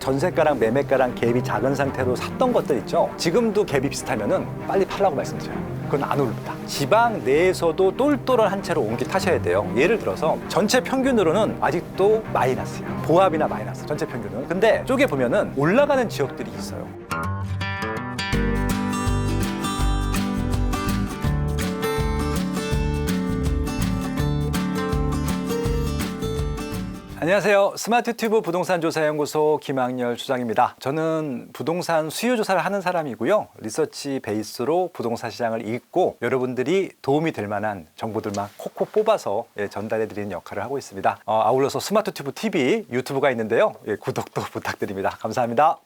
전세가랑 매매가랑 갭이 작은 상태로 샀던 것들 있죠. 지금도 갭이 비슷하면은 빨리 팔라고 말씀드려요. 그건 안 오릅니다. 지방 내에서도 똘똘한 한 채로 옮기 타셔야 돼요. 예를 들어서 전체 평균으로는 아직도 마이너스야. 보합이나 마이너스, 전체 평균은. 근데 쪼개 보면은 올라가는 지역들이 있어요. 안녕하세요. 스마트튜브 부동산조사연구소 김학렬 주장입니다. 저는 부동산 수요조사를 하는 사람이고요. 리서치 베이스로 부동산 시장을 읽고 여러분들이 도움이 될 만한 정보들만 콕콕 뽑아서 전달해드리는 역할을 하고 있습니다. 아울러서 스마트튜브 TV, 유튜브가 있는데요. 구독도 부탁드립니다. 감사합니다.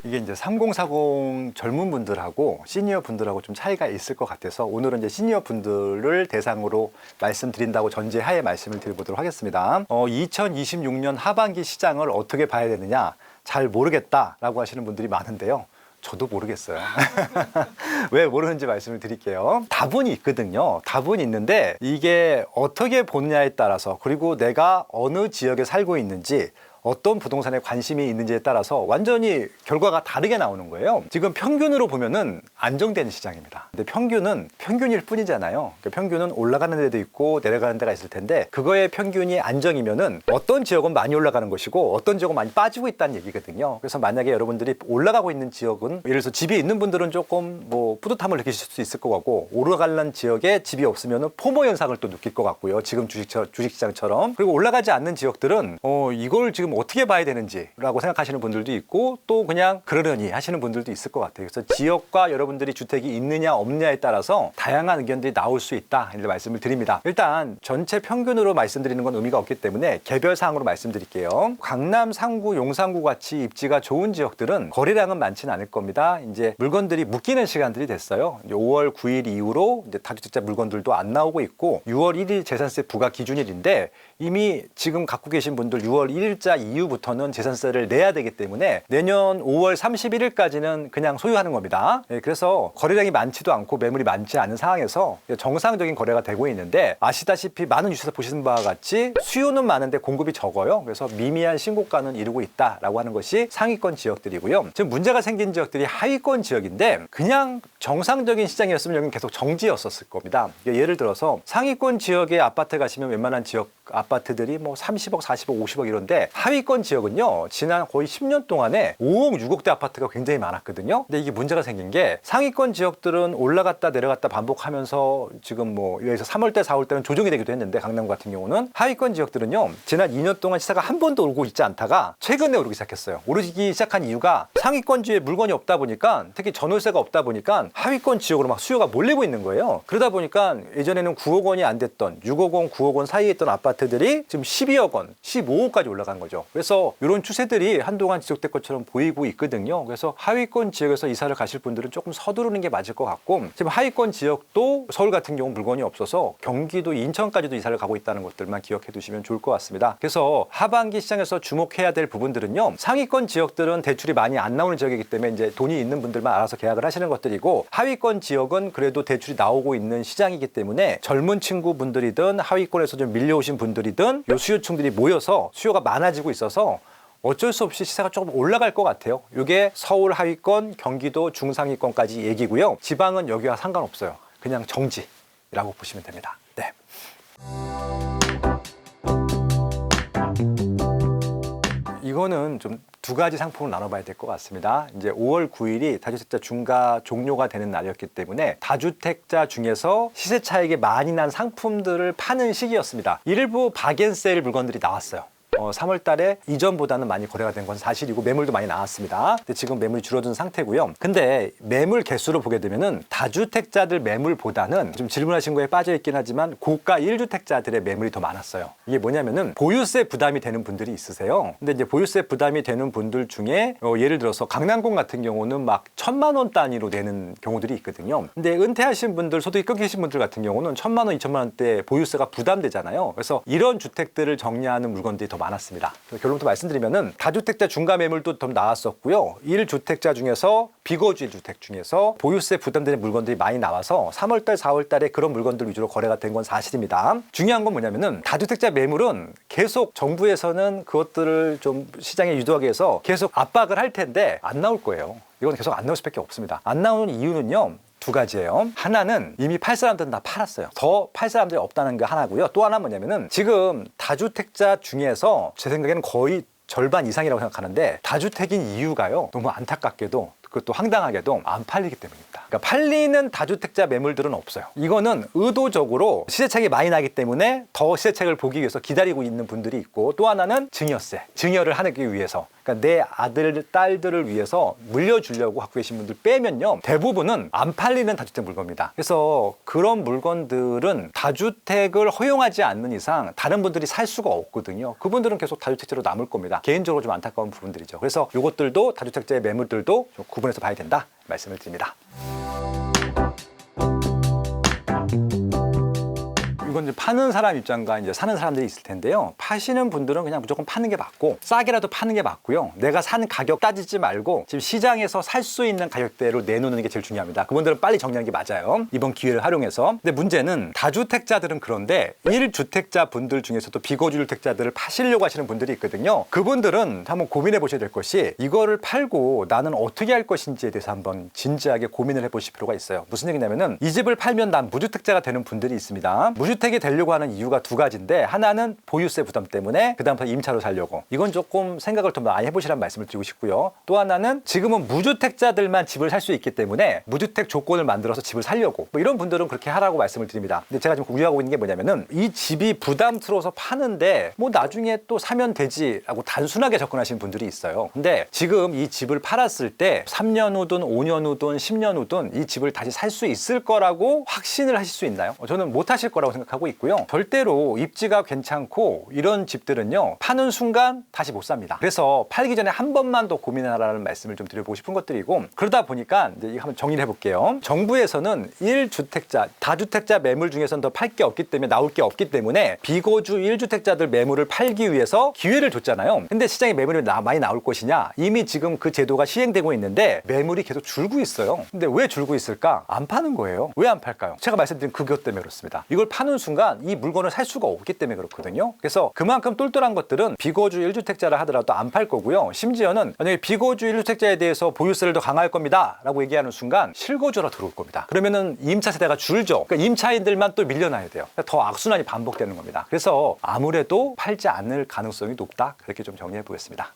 이게 이제 3040 젊은 분들하고 시니어 분들하고 좀 차이가 있을 것 같아서 오늘은 이제 시니어 분들을 대상으로 말씀드린다고 전제하에 말씀을 드려보도록 하겠습니다. 2026년 하반기 시장을 어떻게 봐야 되느냐 잘 모르겠다라고 하시는 분들이 많은데요. 저도 모르겠어요. 왜 모르는지 말씀을 드릴게요. 다분히 있거든요. 다분히 있는데 이게 어떻게 보느냐에 따라서 그리고 내가 어느 지역에 살고 있는지 어떤 부동산에 관심이 있는지에 따라서 완전히 결과가 다르게 나오는 거예요. 지금 평균으로 보면은 안정된 시장입니다. 근데 평균은 평균일 뿐이잖아요. 그러니까 평균은 올라가는 데도 있고 내려가는 데가 있을 텐데 그거의 평균이 안정이면은 어떤 지역은 많이 올라가는 것이고 어떤 지역은 많이 빠지고 있다는 얘기거든요. 그래서 만약에 여러분들이 올라가고 있는 지역은 예를 들어서 집이 있는 분들은 조금 뭐 뿌듯함을 느끼실 수 있을 것 같고 올라가는 지역에 집이 없으면은 포모 현상을 또 느낄 것 같고요. 지금 주식시장처럼. 그리고 올라가지 않는 지역들은 이걸 지금 어떻게 봐야 되는지라고 생각하시는 분들도 있고 또 그냥 그러려니 하시는 분들도 있을 것 같아요. 그래서 지역과 여러분들이 주택이 있느냐 없느냐에 따라서 다양한 의견들이 나올 수 있다 이렇게 말씀을 드립니다. 일단 전체 평균으로 말씀드리는 건 의미가 없기 때문에 개별 사항으로 말씀드릴게요. 강남, 상구, 용산구 같이 입지가 좋은 지역들은 거래량은 많지는 않을 겁니다. 이제 물건들이 묶이는 시간들이 됐어요. 이제 5월 9일 이후로 이제 다주택자 물건들도 안 나오고 있고 6월 1일 재산세 부과 기준일인데 이미 지금 갖고 계신 분들 6월 1일자 이후부터는 재산세를 내야 되기 때문에 내년 5월 31일까지는 그냥 소유하는 겁니다. 그래서 거래량이 많지도 않고 매물이 많지 않은 상황에서 정상적인 거래가 되고 있는데 아시다시피 많은 뉴스에서 보시는 바와 같이 수요는 많은데 공급이 적어요. 그래서 미미한 신고가는 이루고 있다라고 하는 것이 상위권 지역들이고요. 지금 문제가 생긴 지역들이 하위권 지역인데 그냥 정상적인 시장이었으면 여기는 계속 정지였었을 겁니다. 예를 들어서 상위권 지역에 아파트 가시면 웬만한 지역 아파트들이 뭐 30억, 40억, 50억 이런데 하위권 지역은요 지난 거의 10년 동안에 5억, 6억대 아파트가 굉장히 많았거든요. 근데 이게 문제가 생긴 게 상위권 지역들은 올라갔다 내려갔다 반복하면서 지금 뭐 여기서 3월대, 4월대는 조정이 되기도 했는데 강남 같은 경우는 하위권 지역들은요 지난 2년 동안 시세가 한 번도 오르고 있지 않다가 최근에 오르기 시작했어요. 오르기 시작한 이유가 상위권 지역에 물건이 없다 보니까 특히 전월세가 없다 보니까 하위권 지역으로 막 수요가 몰리고 있는 거예요. 그러다 보니까 예전에는 9억 원이 안 됐던 6억 원, 9억 원 사이에 있던 아파트들이 지금 12억 원, 15억까지 올라간 거죠. 그래서 이런 추세들이 한동안 지속될 것처럼 보이고 있거든요. 그래서 하위권 지역에서 이사를 가실 분들은 조금 서두르는 게 맞을 것 같고 지금 하위권 지역도 서울 같은 경우 물건이 없어서 경기도, 인천까지도 이사를 가고 있다는 것들만 기억해 두시면 좋을 것 같습니다. 그래서 하반기 시장에서 주목해야 될 부분들은요. 상위권 지역들은 대출이 많이 안 나오는 지역이기 때문에 이제 돈이 있는 분들만 알아서 계약을 하시는 것들이고 하위권 지역은 그래도 대출이 나오고 있는 시장이기 때문에 젊은 친구분들이든 하위권에서 좀 밀려오신 분들이든 요 수요층들이 모여서 수요가 많아지고 있어서 어쩔 수 없이 시세가 조금 올라갈 것 같아요. 이게 서울 하위권, 경기도 중상위권까지 얘기고요. 지방은 여기와 상관없어요. 그냥 정지라고 보시면 됩니다. 네. 이거는 좀 두 가지 상품을 나눠봐야 될 것 같습니다. 이제 5월 9일이 다주택자 중과 종료가 되는 날이었기 때문에 다주택자 중에서 시세 차익이 많이 난 상품들을 파는 시기였습니다. 일부 박앤세일 물건들이 나왔어요. 3월 달에 이전보다는 많이 거래가 된 건 사실이고 매물도 많이 나왔습니다. 근데 지금 매물이 줄어든 상태고요. 근데 매물 개수로 보게 되면은 다주택자들 매물보다는 좀 질문하신 거에 빠져 있긴 하지만 고가 1주택자들의 매물이 더 많았어요. 이게 뭐냐면은 보유세 부담이 되는 분들이 있으세요. 근데 이제 보유세 부담이 되는 분들 중에 예를 들어서 강남권 같은 경우는 막 1,000만 원 단위로 내는 경우들이 있거든요. 근데 은퇴하신 분들, 소득이 끊기신 분들 같은 경우는 1,000만 원, 2,000만 원대 보유세가 부담되잖아요. 그래서 이런 주택들을 정리하는 물건들이 더 많았습니다. 결론부터 말씀드리면은 다주택자 중과 매물도 좀 나왔었고요. 1주택자 중에서 비거주 1주택 중에서 보유세 부담되는 물건들이 많이 나와서 3월달, 4월달에 그런 물건들 위주로 거래가 된 건 사실입니다. 중요한 건 뭐냐면은 다주택자 매물은 계속 정부에서는 그것들을 좀 시장에 유도하기 위해서 계속 압박을 할 텐데 안 나올 거예요. 이건 계속 안 나올 수밖에 없습니다. 안 나오는 이유는요. 두 가지예요. 하나는 이미 팔 사람들은 다 팔았어요. 더 팔 사람들이 없다는 게 하나고요. 또 하나 뭐냐면은 지금 다주택자 중에서 제 생각에는 거의 절반 이상이라고 생각하는데 다주택인 이유가요. 너무 안타깝게도 그것도 황당하게도 안 팔리기 때문입니다. 그러니까 팔리는 다주택자 매물들은 없어요. 이거는 의도적으로 시세차익이 많이 나기 때문에 더 시세차익을 보기 위해서 기다리고 있는 분들이 있고 또 하나는 증여세, 증여를 하기 위해서 그러니까 내 아들, 딸들을 위해서 물려주려고 갖고 계신 분들 빼면요. 대부분은 안 팔리는 다주택 물건입니다. 그래서 그런 물건들은 다주택을 허용하지 않는 이상 다른 분들이 살 수가 없거든요. 그분들은 계속 다주택자로 남을 겁니다. 개인적으로 좀 안타까운 부분들이죠. 그래서 이것들도 다주택자의 매물들도 좀 구분해서 봐야 된다 말씀을 드립니다. 이건 이제 파는 사람 입장과 이제 사는 사람들이 있을 텐데요. 파시는 분들은 그냥 무조건 파는 게 맞고 싸게라도 파는 게 맞고요. 내가 산 가격 따지지 말고 지금 시장에서 살 수 있는 가격대로 내놓는 게 제일 중요합니다. 그분들은 빨리 정리하는 게 맞아요. 이번 기회를 활용해서. 근데 문제는 다주택자들은 그런데 1주택자 분들 중에서도 비거주 주택자들을 파시려고 하시는 분들이 있거든요. 그분들은 한번 고민해 보셔야 될 것이 이거를 팔고 나는 어떻게 할 것인지에 대해서 한번 진지하게 고민을 해보실 필요가 있어요. 무슨 얘기냐면은 이 집을 팔면 난 무주택자가 되는 분들이 있습니다. 무주택이 되려고 하는 이유가 두 가지인데 하나는 보유세 부담 때문에 그다음부터 임차로 살려고 이건 조금 생각을 좀 많이 해보시라는 말씀을 드리고 싶고요. 또 하나는 지금은 무주택자들만 집을 살 수 있기 때문에 무주택 조건을 만들어서 집을 살려고 뭐 이런 분들은 그렇게 하라고 말씀을 드립니다. 근데 제가 지금 우려하고 있는 게 뭐냐면은 이 집이 부담스러워서 파는데 뭐 나중에 또 사면 되지라고 단순하게 접근하시는 분들이 있어요. 근데 지금 이 집을 팔았을 때 3년 후든 5년 후든 10년 후든 이 집을 다시 살 수 있을 거라고 확신을 하실 수 있나요? 저는 못 하실 거라고 생각하고 있고요. 절대로 입지가 괜찮고 이런 집들은요. 파는 순간 다시 못 삽니다. 그래서 팔기 전에 한 번만 더 고민하라는 말씀을 좀 드려보고 싶은 것들이고 그러다 보니까 이제 이거 한번 정리를 해볼게요. 정부에서는 1주택자, 다주택자 매물 중에서는 더 팔 게 없기 때문에 나올 게 없기 때문에 비거주 1주택자들 매물을 팔기 위해서 기회를 줬잖아요. 근데 시장에 매물이 많이 나올 것이냐? 이미 지금 그 제도가 시행되고 있는데 매물이 계속 줄고 있어요. 근데 왜 줄고 있을까? 안 파는 거예요. 왜 안 팔까요? 제가 말씀드린 그것 때문에 그렇습니다. 이걸 파는 순간 이 물건을 살 수가 없기 때문에 그렇거든요. 그래서 그만큼 똘똘한 것들은 비거주 1주택자라 하더라도 안 팔 거고요. 심지어는 만약에 비거주 1주택자에 대해서 보유세를 더 강화할 겁니다 라고 얘기하는 순간 실거주로 들어올 겁니다. 그러면은 임차 세대가 줄죠. 그러니까 임차인들만 또 밀려나야 돼요. 그러니까 더 악순환이 반복되는 겁니다. 그래서 아무래도 팔지 않을 가능성이 높다. 그렇게 좀 정리해 보겠습니다.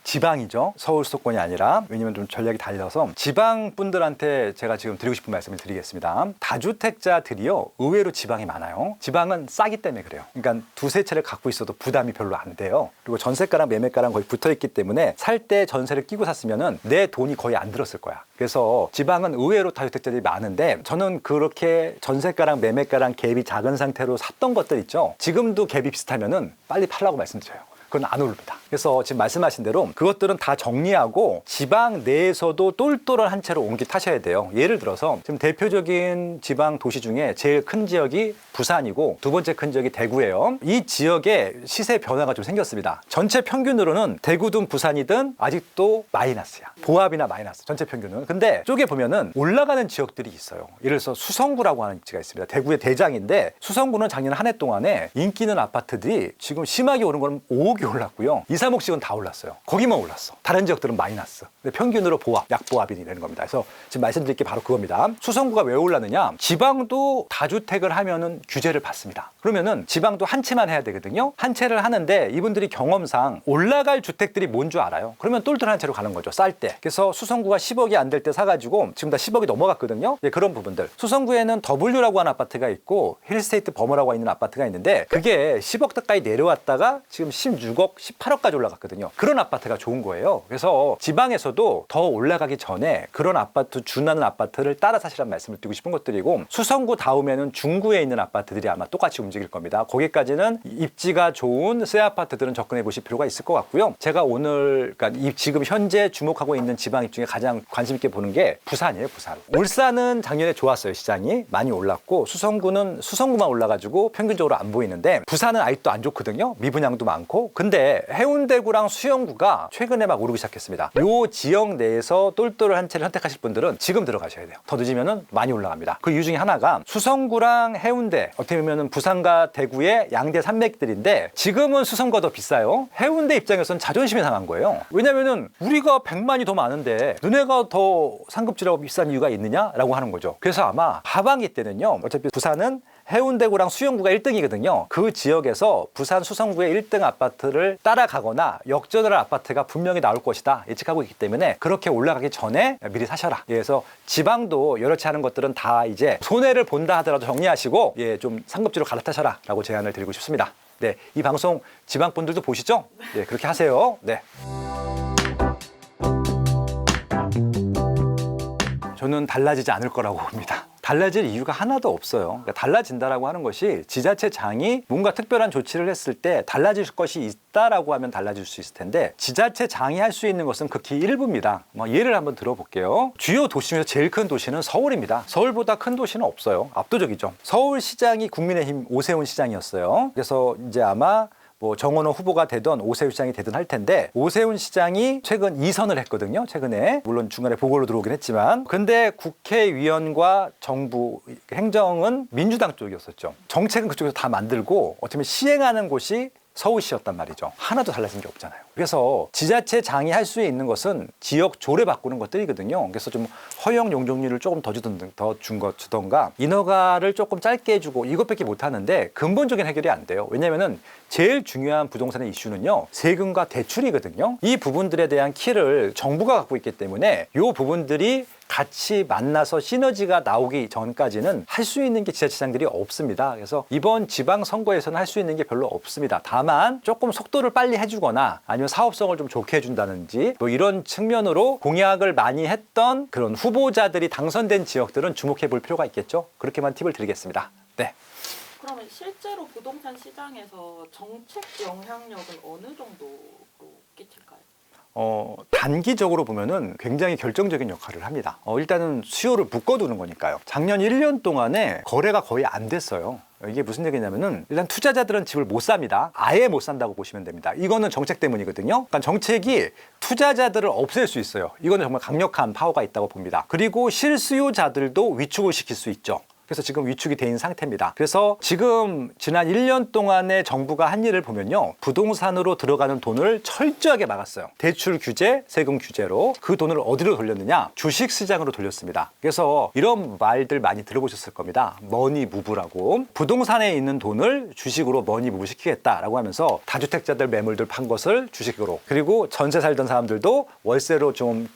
지방이죠. 서울 수도권이 아니라. 왜냐면 좀 전략이 달려서 지방 분들한테 제가 지금 드리고 싶은 말씀을 드리겠습니다. 다주택자들이요. 의외로 지방이 많아요. 지방은 싸기 때문에 그래요. 그러니까 두세 채를 갖고 있어도 부담이 별로 안 돼요. 그리고 전세가랑 매매가랑 거의 붙어 있기 때문에 살 때 전세를 끼고 샀으면은 내 돈이 거의 안 들었을 거야. 그래서 지방은 의외로 다주택자들이 많은데 저는 그렇게 전세가랑 매매가랑 갭이 작은 상태로 샀던 것들 있죠. 지금도 갭이 비슷하면은 빨리 팔라고 말씀드려요. 그건 안 오릅니다. 그래서 지금 말씀하신 대로 그것들은 다 정리하고 지방 내에서도 똘똘한 한 채로 옮기 타셔야 돼요. 예를 들어서 지금 대표적인 지방 도시 중에 제일 큰 지역이 부산이고 두 번째 큰 지역이 대구예요. 이 지역에 시세 변화가 좀 생겼습니다. 전체 평균으로는 대구든 부산이든 아직도 마이너스야. 보합이나 마이너스 전체 평균은. 근데 쪽에 보면은 올라가는 지역들이 있어요. 예를 들어서 수성구라고 하는 지가 있습니다. 대구의 대장인데 수성구는 작년 한 해 동안에 인기 있는 아파트들이 지금 심하게 오른 건 5억이 올랐고요. 2, 3억씩은 다 올랐어요. 거기만 올랐어. 다른 지역들은 마이너스. 근데 평균으로 보합, 약보합이 되는 겁니다. 그래서 지금 말씀드릴 게 바로 그겁니다. 수성구가 왜 올랐느냐? 지방도 다주택을 하면은 규제를 받습니다. 그러면은 지방도 한 채만 해야 되거든요. 한 채를 하는데 이분들이 경험상 올라갈 주택들이 뭔 줄 알아요. 그러면 똘똘한 채로 가는 거죠. 쌀 때. 그래서 수성구가 10억이 안 될 때 사가지고 지금 다 10억이 넘어갔거든요. 네, 그런 부분들. 수성구에는 W라고 하는 아파트가 있고 힐스테이트 버머라고 있는 아파트가 있는데 그게 10억 가까이 내려왔다가 지금 16억 16억, 18억까지 올라갔거든요. 그런 아파트가 좋은 거예요. 그래서 지방에서도 더 올라가기 전에 그런 아파트, 준하는 아파트를 따라 사시라는 말씀을 드리고 싶은 것들이고, 수성구 다음에는 중구에 있는 아파트들이 아마 똑같이 움직일 겁니다. 거기까지는 입지가 좋은 새 아파트들은 접근해 보실 필요가 있을 것 같고요. 제가 오늘 그러니까 지금 현재 주목하고 있는 지방 입 중에 가장 관심 있게 보는 게 부산이에요. 부산. 울산은 작년에 좋았어요. 시장이 많이 올랐고, 수성구는 수성구만 올라가지고 평균적으로 안 보이는데, 부산은 아직도 안 좋거든요. 미분양도 많고. 근데 해운대구랑 수영구가 최근에 막 오르기 시작했습니다. 요 지역 내에서 똘똘한 한 채를 선택하실 분들은 지금 들어가셔야 돼요. 더 늦으면 많이 올라갑니다. 그 이유 중에 하나가 수성구랑 해운대, 어떻게 보면 부산과 대구의 양대 산맥들인데, 지금은 수성구가 더 비싸요. 해운대 입장에서는 자존심이 상한 거예요. 왜냐면은 우리가 100만이 더 많은데 너네가 더 상급지라고 비싼 이유가 있느냐라고 하는 거죠. 그래서 아마 하반기 때는요, 어차피 부산은 해운대구랑 수영구가 1등이거든요. 그 지역에서 부산 수성구의 1등 아파트를 따라가거나 역전을 할 아파트가 분명히 나올 것이다 예측하고 있기 때문에, 그렇게 올라가기 전에 미리 사셔라. 그래서 지방도 여러치 않은 것들은 다 이제 손해를 본다 하더라도 정리하시고, 좀 상급지로 갈아타셔라 라고 제안을 드리고 싶습니다. 네, 이 방송 지방 분들도 보시죠? 네, 그렇게 하세요. 네. 저는 달라지지 않을 거라고 봅니다. 달라질 이유가 하나도 없어요. 그러니까 달라진다라고 하는 것이, 지자체장이 뭔가 특별한 조치를 했을 때 달라질 것이 있다라고 하면 달라질 수 있을 텐데, 지자체장이 할 수 있는 것은 극히 일부입니다. 예를 한번 들어볼게요. 주요 도시 중에서 제일 큰 도시는 서울입니다. 서울보다 큰 도시는 없어요. 압도적이죠. 서울시장이 국민의힘 오세훈 시장이었어요. 그래서 이제 아마 정원호 후보가 되던 오세훈 시장이 되든 할 텐데, 오세훈 시장이 최근 2선을 했거든요. 최근에 물론 중간에 보궐로 들어오긴 했지만, 근데 국회의원과 정부 행정은 민주당 쪽이었었죠. 정책은 그쪽에서 다 만들고 어떻게 보면 시행하는 곳이 서울시였단 말이죠. 하나도 달라진 게 없잖아요. 그래서 지자체장이 할 수 있는 것은 지역 조례 바꾸는 것들이거든요. 그래서 좀 허용 용적률을 조금 더 주던가 인허가를 조금 짧게 해주고, 이것밖에 못 하는데 근본적인 해결이 안 돼요. 왜냐면은 제일 중요한 부동산의 이슈는요, 세금과 대출이거든요. 이 부분들에 대한 키를 정부가 갖고 있기 때문에 이 부분들이 같이 만나서 시너지가 나오기 전까지는 할 수 있는 게 지자체장들이 없습니다. 그래서 이번 지방선거에서는 할 수 있는 게 별로 없습니다. 다만 조금 속도를 빨리 해주거나 아니면 사업성을 좀 좋게 해준다든지 이런 측면으로 공약을 많이 했던 그런 후보자들이 당선된 지역들은 주목해 볼 필요가 있겠죠. 그렇게만 팁을 드리겠습니다. 네. 그러면 실제로 부동산 시장에서 정책 영향력은 어느 정도로 끼칠까요? 단기적으로 보면은 굉장히 결정적인 역할을 합니다. 일단은 수요를 묶어두는 거니까요. 작년 1년 동안에 거래가 거의 안 됐어요. 이게 무슨 얘기냐면은, 일단 투자자들은 집을 못 삽니다. 아예 못 산다고 보시면 됩니다. 이거는 정책 때문이거든요. 그러니까 정책이 투자자들을 없앨 수 있어요. 이거는 정말 강력한 파워가 있다고 봅니다. 그리고 실수요자들도 위축을 시킬 수 있죠. 그래서 지금 위축이 돼 있는 상태입니다. 그래서 지금 지난 1년 동안의 정부가 한 일을 보면요, 부동산으로 들어가는 돈을 철저하게 막았어요. 대출 규제, 세금 규제로. 그 돈을 어디로 돌렸느냐? 주식 시장으로 돌렸습니다. 그래서 이런 말들 많이 들어보셨을 겁니다. 머니 무브라고. 부동산에 있는 돈을 주식으로 머니 무브 시키겠다라고 하면서 다주택자들 매물들 판 것을 주식으로, 그리고 전세 살던 사람들도 월세로 좀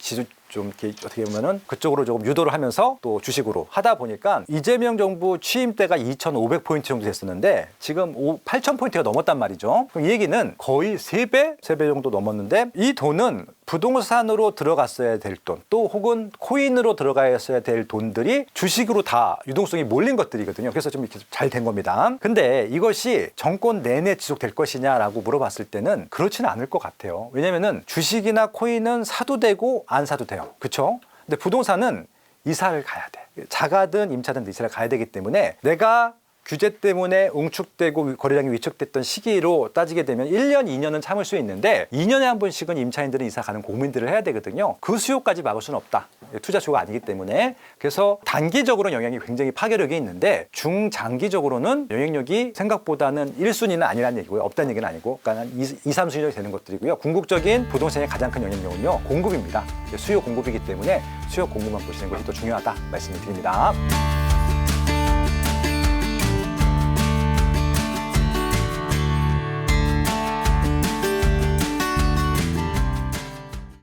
이렇게 어떻게 보면은 그쪽으로 조금 유도를 하면서 또 주식으로 하다 보니까, 이재명 정부 취임 때가 2,500포인트 정도 됐었는데 지금 8,000포인트가 넘었단 말이죠. 그럼 이 얘기는 거의 3배 정도 넘었는데, 이 돈은 부동산으로 들어갔어야 될 돈, 또 혹은 코인으로 들어가야 될 돈들이 주식으로 다 유동성이 몰린 것들이거든요. 그래서 좀 이렇게 잘 된 겁니다. 근데 이것이 정권 내내 지속될 것이냐라고 물어봤을 때는 그렇지는 않을 것 같아요. 왜냐면은 주식이나 코인은 사도 되고 안 사도 돼요. 그렇죠? 근데 부동산은 이사를 가야 돼. 자가든 임차든 이사를 가야 되기 때문에, 내가 규제 때문에 응축되고 거래량이 위축됐던 시기로 따지게 되면 1년, 2년은 참을 수 있는데 2년에 한 번씩은 임차인들은 이사 가는 고민들을 해야 되거든요. 그 수요까지 막을 수는 없다. 투자 수요가 아니기 때문에. 그래서 단기적으로는 영향이 굉장히 파괴력이 있는데, 중장기적으로는 영향력이 생각보다는 1순위는 아니라는 얘기고요. 없다는 얘기는 아니고, 그러니까 한 2, 3순위로 되는 것들이고요. 궁극적인 부동산의 가장 큰 영향력은요, 공급입니다. 수요 공급이기 때문에 수요 공급만 보시는 것이 더 중요하다 말씀을 드립니다.